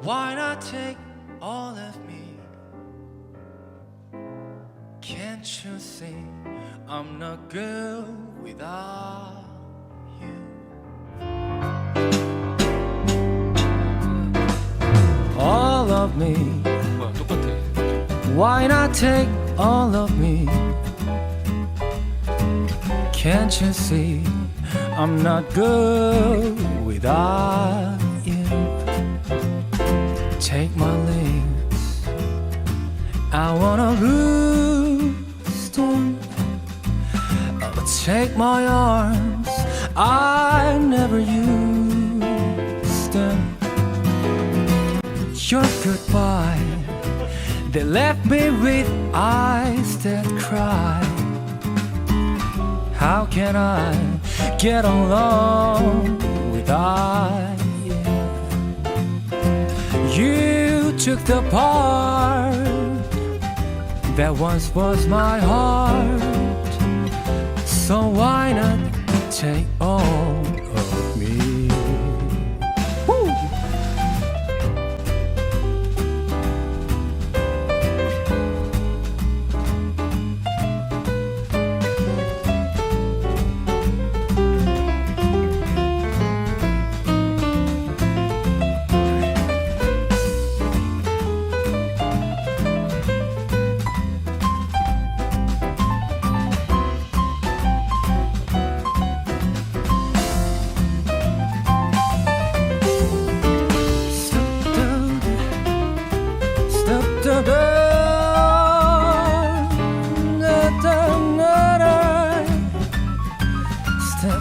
Why not take all of me? Can't you see I'm not good without you? All of me. 뭐야 똑같아. Why not take all of me? Can't you see I'm not good without you? Take my lips, I wanna lose them. Oh, take my arms, I never used them. Your goodbye, they left me with eyes that cry. How can I get along without you? You took the part that once was my heart. So why not take all of me? Woo! Step